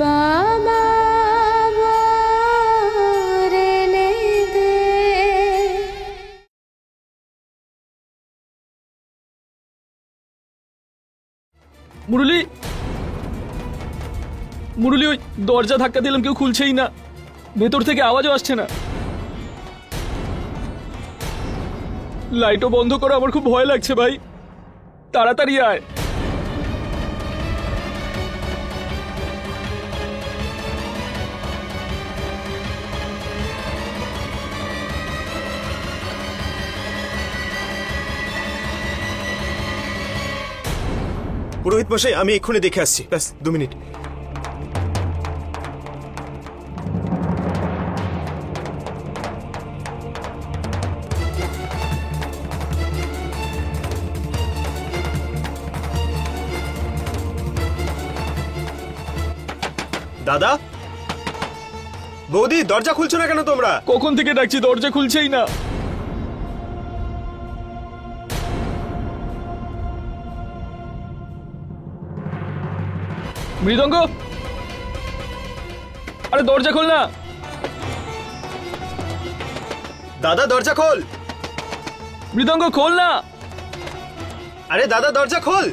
বাবা রেনে দে। মুরলি, মুরলি, ওই দরজা ধাক্কা দিলাম, কেউ খুলছেই না, ভেতর থেকে আওয়াজও আসছে না। লাইটও বন্ধ করো, আমার খুব ভয় লাগছে ভাই, তাড়াতাড়ি আয়। পুরোহিত মশাই, আমি এক্ষুনি দেখে আসছি, ব্যাস 2 মিনিট। দাদা, বৌদি, দরজা খুলছো না কেন তোমরা? কখন থেকে ডাকছি, দরজা খুলছেই না। মৃদঙ্গ, আরে দরজা খোল না। দাদা, দরজা খোল। মৃদঙ্গ খোল না। আরে দাদা, দরজা খোল।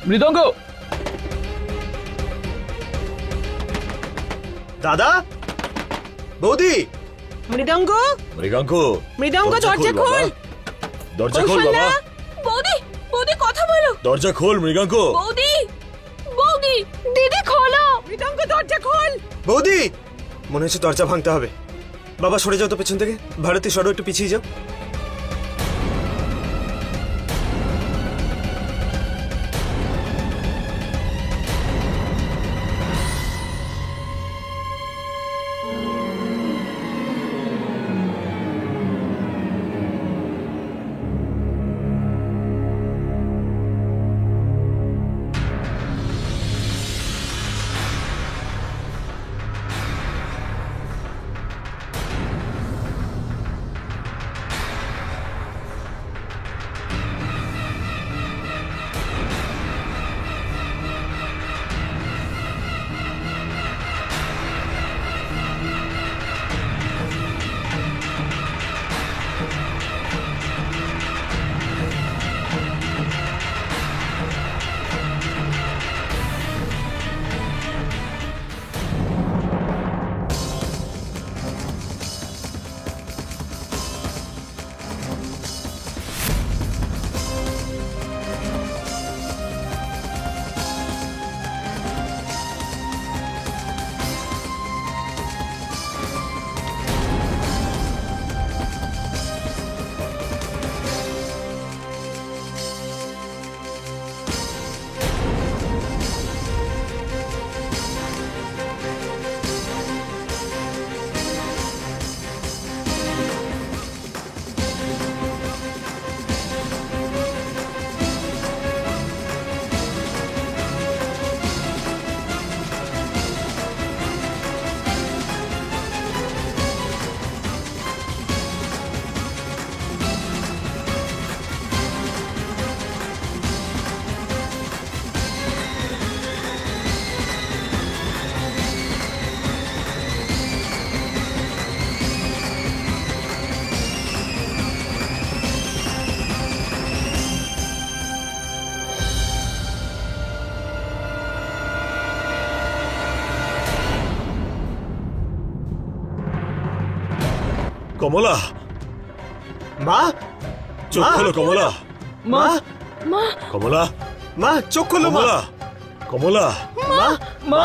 মৃদঙ্গ, দাদা, বৌদি। মৃদঙ্গ, মৃগাঙ্ক, মৃদঙ্গ, দরজা খোল। দরজা খোল বাবা। বৌদি, বৌদি কথা বলো। দরজা খোল মৃগাঙ্ক। বৌদি, বৌদি, দিদি খোলো। মৃদঙ্গ, দরজা খোল। বৌদি, মনে হচ্ছে দরজা ভাঙতে হবে। বাবা সরে যাও তো পেছন থেকে। ভারতী, সরো, একটু পিছিয়ে যাও। কমলা, মা, চোখ খোলো কমলা। মা, মা, কমলা, মা, চোখ খোলো। মা, কমলা, কমলা। মা, মা।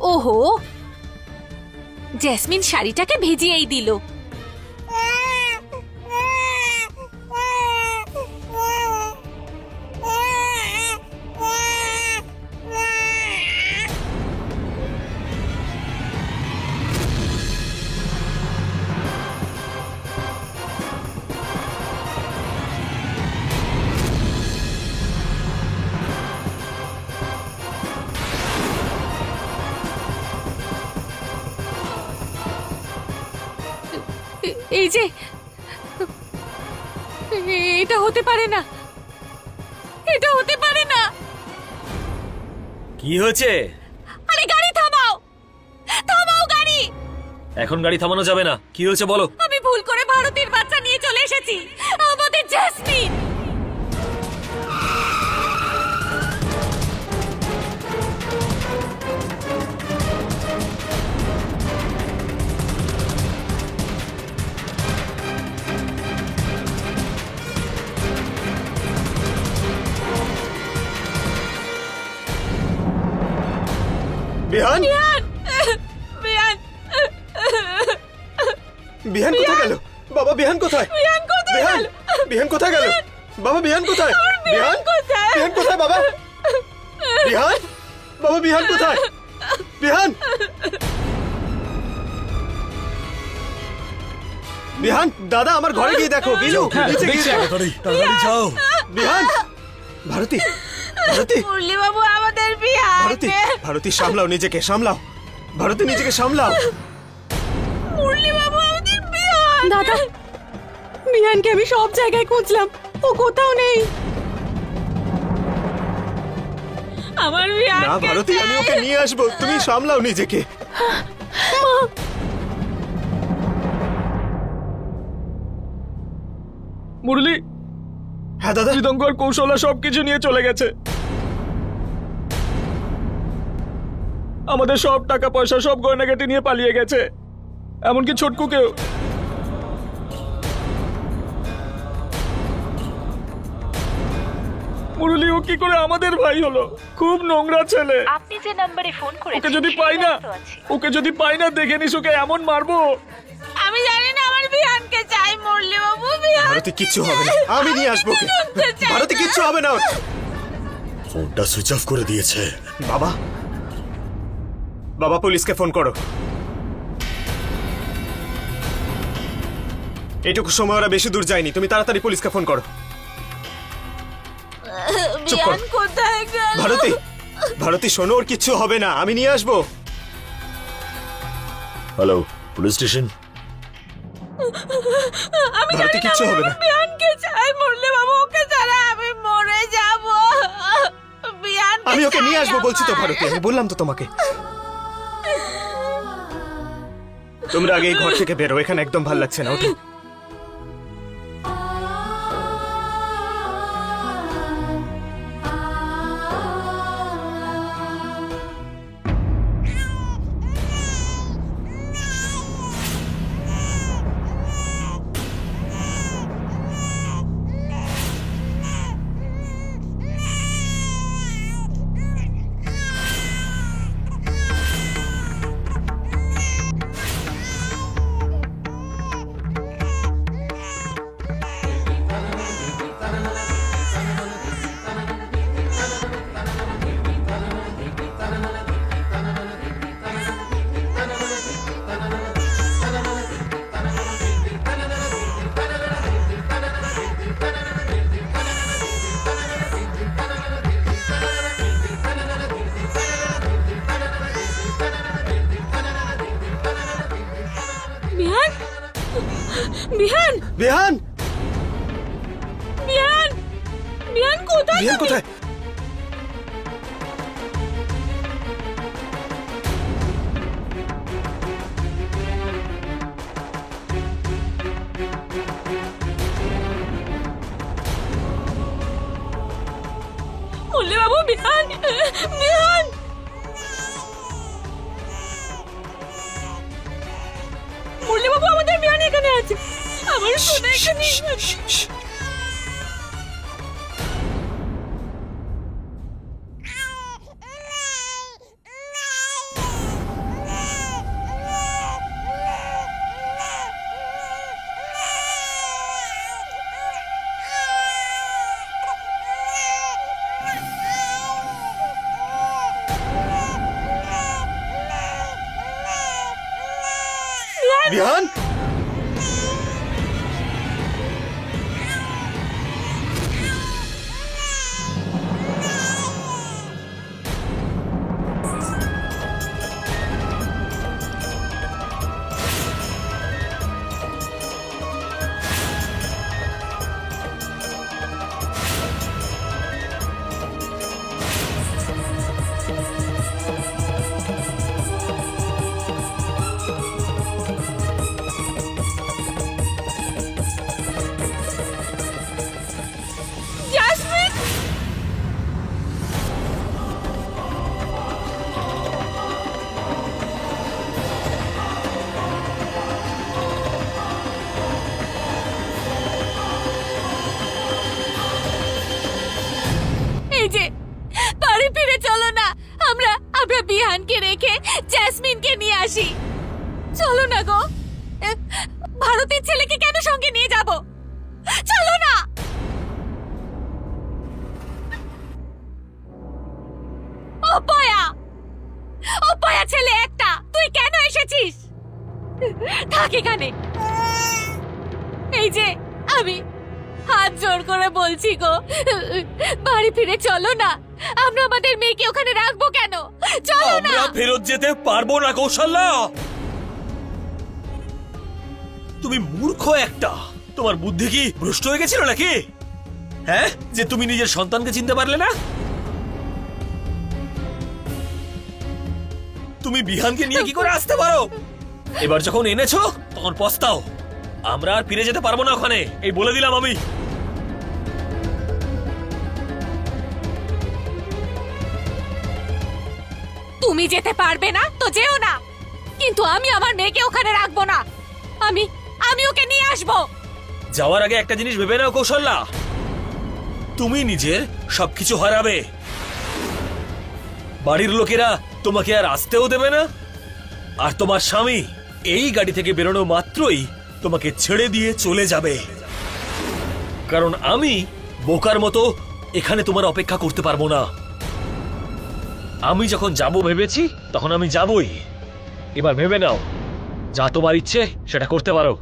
ওহো, জেসমিন শাড়িটাকে ভিজিয়েই দিল। এই যে, এটা হতে পারে না, এটা হতে পারে না। কি হয়েছে? আরে গাড়ি থামাও, থামাও গাড়ি। এখন গাড়ি থামানো যাবে না। কি হয়েছে বলো। আমি ভুল করে ভারতীর বাচ্চা নিয়ে চলে এসেছি, আমাদের জেসমিন। বিহান, বিহান, বিহান, বিহান কোথায় গেল? বাবা বিহান কোথায়? বিহান কোথায় বিহান, গেল? বিহান কোথায় গেল? বাবা বিহান কোথায়? বিহান কোথায়? বিহান কোথায় বাবা? বিহান, বাবা বিহান কোথায়? বিহান, বিহান, দাদা আমার ঘরে গিয়ে দেখো। বিজু, নিচে গিয়ে দেখো। তাড়াতাড়ি তাড়াতাড়ি যাও। বিহান, ভারতী, ভারতী, মুরলি বাবু আমাদের বিহান। ভারতী, ভারতী সামলাও নিজেকে, সামলাও। ভারতী নিজেকে সামলাও। মুরলি বাবু আমাদের বিহান। দাদা, বিহানকে আমি সব জায়গায় খুঁজলাম, ও কোথাও নেই। আমার বিহান। না ভারতী, আমি ওকে নিয়ে আসবো, তুমি সামলাও নিজেকে। মুরলি, হ্যাঁ দাদা। মৃদঙ্গ আর কৌশলা সবকিছু নিয়ে চলে গেছে। আমাদের সব টাকা পয়সা, সব গয়নাগাটি নিয়ে পালিয়ে গেছে, এমনকি ছোটকুকেও। মুরলি, ও কি করে আমাদের ভাই হলো? খুব নোংরা ছেলে। আপনি যে নম্বরে ফোন করেছেন ওকে যদি পাই না, সেই ব্যস্ত আছে। ওকে যদি পাই না, দেখে নিস ওকে এমন মারবো। আমি জানি না, আমার বিহানকে চাই। মুরলি বাবু বিহান। ভারতী কিচ্ছু হবে না, আমি নিয়ে আসবো ওকে। ভারতী কিচ্ছু হবে না ওর। ফোনটা সুইচ অফ করে দিয়েছে। বাবা, বাবা পুলিশকে ফোন করো। এটুকু সময় ওরা বেশি দূর যায়নি, তুমি তাড়াতাড়ি পুলিশকে ফোন করো। চুপ কর। বিহান কোথায় গেল? ভারতী, ভারতী শোনো, ওর কিচ্ছু হবে না, আমি নিয়ে আসবো। Hello, police station. আমি ভারতী জানি না, কিচ্ছু আমি হবে আমার না। বিহানকে চাই। মুরলি বাবু ওকে ছাড়া আমি মরে যাব। বিহান, আমি ওকে নিয়ে আসবো বলছি তো ভারতী, আমি বললাম তো তোমাকে। তোমরা আগে এই ঘর থেকে বেরো, এখানে একদম ভাল লাগছে না। ওঠো। বিহান, বিহান, বিহান, বিহান, বিহান কোথায়? বিহান তুমি? কোথায়? মুরলি বাবু বিহান, বিহান। মুরলি বাবু আমাদের বিহান এখানে আছে, আমার সোনা এখানে। বিহান জাসমিন, এই যে বাড়ি ফিরে চলো না, আমরা আমরা বিহানকে রেখে জেসমিনকে নিয়ে আসি। চলো না গো, ভারতের ছেলেকে কেন সঙ্গে নিয়ে যাব? চলো না। অপয়া, অপয়া ছেলে একটা, তুই কেন এসেছিস? থাক এখানে। এই যে আমি হাত জোর করে বলছি গো, বাড়ি ফিরে চলো না। আমরা আমাদের মেয়েকে ওখানে রাখবো কেন? চলো না। আমরা ফেরত যেতে পারবো না কৌশল্যা। তুমি মূর্খ একটা। তোমার বুদ্ধি কি ভ্রষ্ট হয়ে গেছিল নাকি? হ্যাঁ, যে তুমি নিজের সন্তানকে চিনতে পারলে না? তুমি বিহানকে নিয়ে কি করে আসতে পারো? এবার যখন এনেছো তখন পস্তাও। আমরা আর ফিরে যেতে পারবো না ওখানে, এই বলে দিলাম আমি। তুমি যেতে পারবে না তো যেও না, কিন্তু আমি আমার মেয়েকে ওখানে রাখবো না। আমি ওকে নিয়ে আসবো। যাওয়ার আগে একটা জিনিস ভেবে নাও কৌশল্যা, তুমি নিজের সবকিছু হারাবে। বাড়ির লোকেরা তোমাকে আর আসতেও দেবে না, আর তোমার স্বামী এই গাড়ি থেকে বেরোনো মাত্রই তোমাকে ছেড়ে দিয়ে চলে যাবে। কারণ আমি বোকার মতো এখানে তোমার অপেক্ষা করতে পারবো না। আমি যখন যাব ভেবেছি তখন আমি যাবই। এবার ভেবে নাও, যা তোমার ইচ্ছে সেটা করতে পারো।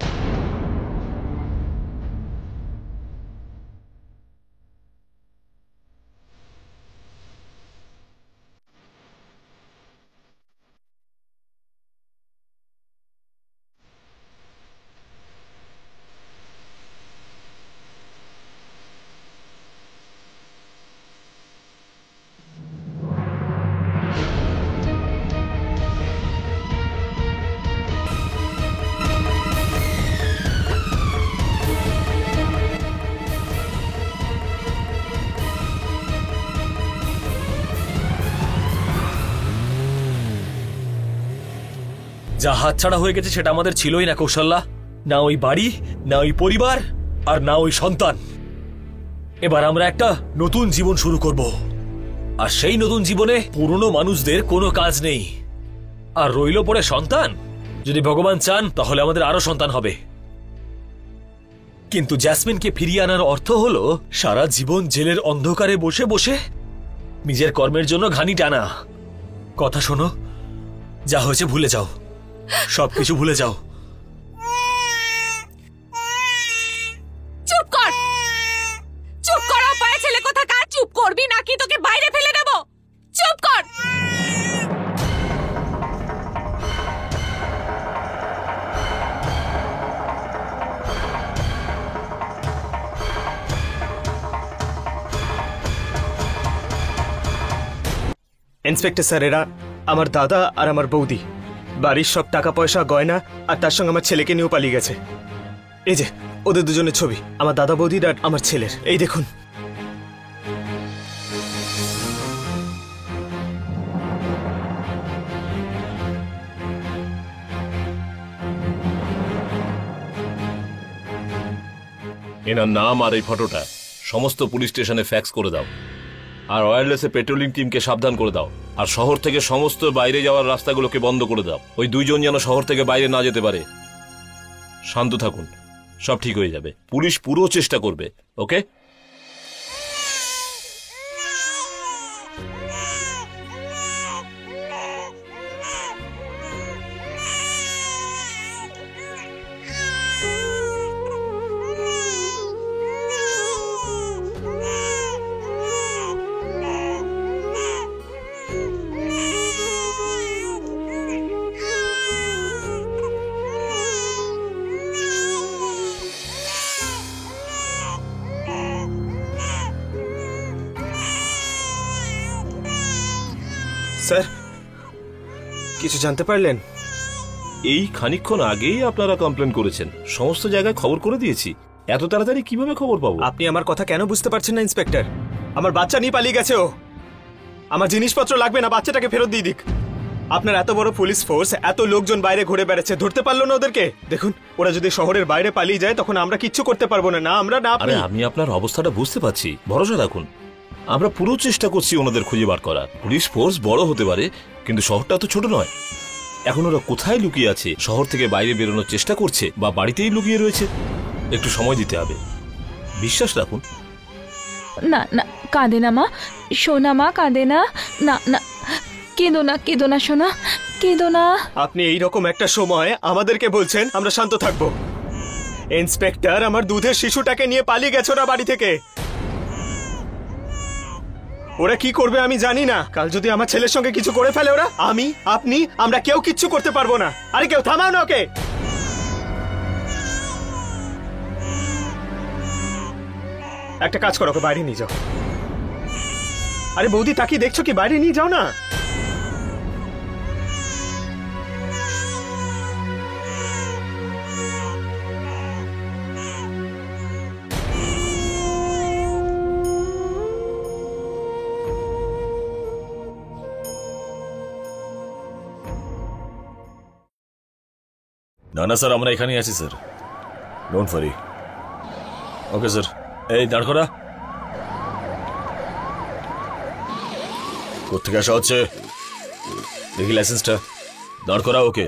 যা হাতছাড়া হয়ে গেছে সেটা আমাদের ছিলই না কৌশল্যা। না ওই বাড়ি, না ওই পরিবার, আর না ওই সন্তান। এবার আমরা একটা নতুন জীবন শুরু করব, আর সেই নতুন জীবনে পুরনো মানুষদের কোনো কাজ নেই। আর রইল পড়ে সন্তান। যদি ভগবান চান তাহলে আমাদের আরো সন্তান হবে। কিন্তু জেসমিনকে ফিরিয়ে আনার অর্থ হলো সারা জীবন জেলের অন্ধকারে বসে বসে নিজের কর্মের জন্য ঘানি টানা। কথা শোনো, যা হয়েছে ভুলে যাও, সবকিছু ভুলে যাও। চুপ কর, চুপ কর অপয়া ছেলে কোথাকার। চুপ করবি নাকি তোকে বাইরে ফেলে দেব? চুপ কর। ইন্সপেক্টর স্যার, এরা আমার দাদা আর আমার বৌদি। বাড়ির সব টাকা পয়সা, গয়না আর তার সঙ্গে আমার ছেলেকে নিয়েও পালিয়ে গেছে। এই যে ওদের দুজনের ছবি, আমার দাদা বৌদির আর আমার ছেলের। এই দেখুন। এনার নাম আর এই ফটোটা সমস্ত পুলিশ স্টেশনে ফ্যাক্স করে দাও, আর ওয়্যারলেসে পেট্রোলিং টিমকে সাবধান করে দাও, আর শহর থেকে সমস্ত বাইরে যাওয়ার রাস্তাগুলোকে বন্ধ করে দাও। ওই দুইজন যেন শহর থেকে বাইরে না যেতে পারে। শান্ত থাকুন, সব ঠিক হয়ে যাবে। পুলিশ পুরো চেষ্টা করবে। ওকে? স্যার কিছু জানতে পারলেন? এই খানিকক্ষণ আগেই আপনারা কমপ্লেন করেছেন, সমস্ত জায়গায় খবর করে দিয়েছি। এত তাড়াতাড়ি কিভাবে খবর পাবো? আপনি আমার কথা কেন বুঝতে পারছেন না ইন্সপেক্টর? আমার বাচ্চা নিয়ে পালিয়ে গেছে ও। আমার জিনিসপত্র লাগবে না, বাচ্চাটাকে ফেরত দিয়ে দিক। আপনার এত বড় পুলিশ ফোর্স, এত লোকজন বাইরে ঘুরে বেড়াচ্ছে, ধরতে পারলো না ওদেরকে? দেখুন, ওরা যদি শহরের বাইরে পালিয়ে যায় তখন আমরা কিচ্ছু করতে পারবো না, না আমরা না আরে আপনি। আমি আপনার অবস্থাটা বুঝতে পারছি, ভরসা রাখুন। আমরা পুরো চেষ্টা করছি ওনাদের খুঁজে বার করার। পুলিশ ফোর্স বড় হতে পারে, কিন্তু শহরটা তো ছোট নয়। এখন ওরা কোথায় লুকিয়ে আছে, শহর থেকে বাইরে বেরোনোর চেষ্টা করছে বা বাড়িতেই লুকিয়ে রয়েছে, একটু সময় দিতে হবে, বিশ্বাস রাখুন। না না, কাঁদে না মা, সোনা মা, কাঁদে না। না না, কেঁদো না, কেঁদো না সোনা, কেঁদো না। আপনি এইরকম একটা সময় আমাদেরকে বলছেন আমরা শান্ত থাকবো? ইন্সপেক্টর, আমার দুধের শিশুটাকে নিয়ে পালিয়ে গেছে ওরা বাড়ি থেকে। ওরা কি করবে আমি জানি না। কাল যদি আমার ছেলের সঙ্গে কিছু করে ফেলে ওরা, আমি, আপনি, আমরা কেউ কিচ্ছু করতে পারবো না। আরে কেউ থামাও না ওকে। একটা কাজ করো, ওকে বাইরে নিয়ে যাও। আরে বৌদি, তাকিয়ে দেখছো কি? বাইরে নিয়ে যাও না। না না স্যার, আমরা এখানেই আছি sir, don't worry. Okay sir, এই দাঁড় করা। কোত্থেকে আসা হচ্ছে দেখি লাইসেন্সটা। দাঁড় করা ওকে।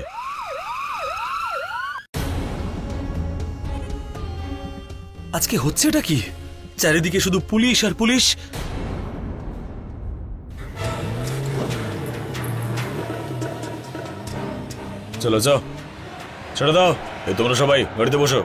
আজকে হচ্ছেটা কি? চারিদিকে শুধু পুলিশ আর পুলিশ। চলো যাও, ছেড়ে দাও। এই তোমরা সবাই গাড়িতে বসো।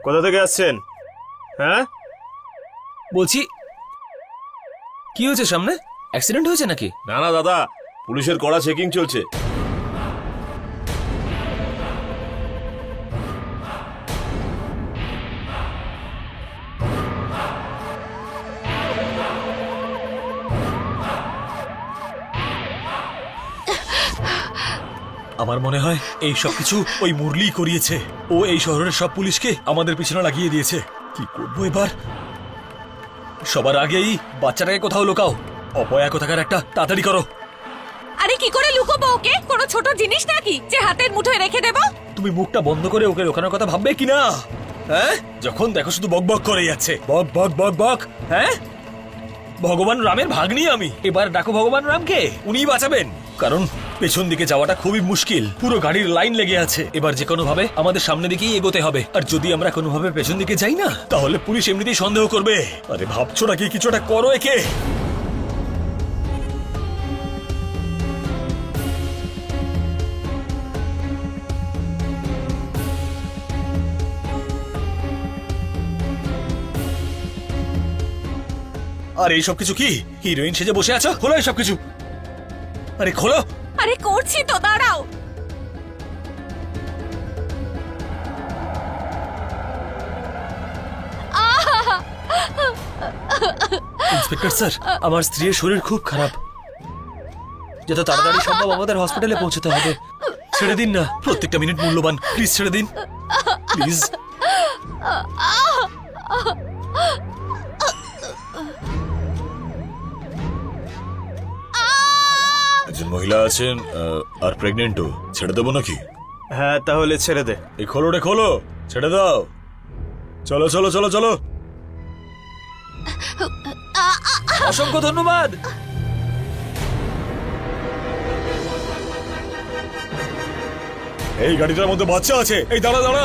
কোথা থেকে আসছেন? হ্যাঁ, বলছি কি হয়েছে? সামনে অ্যাক্সিডেন্ট হয়েছে নাকি? না না দাদা, পুলিশের কড়া চেকিং চলছে। আমার মনে হয় এই সবকিছু ওই মুরলি করিয়েছে। ও এই শহরের সব পুলিশকে আমাদের পিছনে লাগিয়ে দিয়েছে। কি করবো এবার? সবার আগেই বাচ্চাটাকে কোথাও লুকাও। অপয়া কোথাকার একটা, তাড়াতাড়ি করো। আরে কি করে লুকোবো ওকে? কোনো ছোট জিনিস নাকি যে হাতের মুঠোয় রেখে দেবো? তুমি মুখটা বন্ধ করে ওকে লুকানোর কথা ভাববে কিনা? হ্যাঁ, যখন দেখো শুধু বক বক করে যাচ্ছে, বক বক বক বক। হ্যাঁ, ভগবান রামের ভাগ্নি আমি। এবার ডাকো ভগবান রামকে, উনিই বাঁচাবেন। কারণ পেছন দিকে যাওয়াটা খুবই মুশকিল, পুরো গাড়ির লাইন লেগে আছে। এবার যে কোনো ভাবে আমাদের সামনে দিকেই এগোতে হবে। আর যদি আমরা কোনোভাবে পেছন দিকে যাই না, তাহলে পুলিশ এমনিতেই সন্দেহ করবে। আরে ভাবছো নাকি কিছুটা করো একে। আর এই সব কিছু কি? হিরোইন সেজে বসে আছো? খোলো এই সব কিছু। আরে খোলো। আরে করছি তো, দাঁড়াও। ইন্সপেক্টর স্যার, আমার স্ত্রীর শরীর খুব খারাপ, যত তাড়াতাড়ি সম্ভব আমাদের হসপিটালে পৌঁছতে হবে। ছেড়ে দিন না, প্রত্যেকটা মিনিট মূল্যবান। প্লিজ ছেড়ে দিন, প্লিজ। একজন মহিলা আছেন আর প্রেগনেন্টও, ছেড়ে দেবো নাকি? হ্যাঁ তাহলে ছেড়ে দে। এই খোলো রে, খোলো, ছেড়ে দাও। চলো চলো চলো চলো। অসংখ্য ধন্যবাদ। এই গাড়িটার মধ্যে বাচ্চা আছে। এই দাঁড়া দাঁড়া।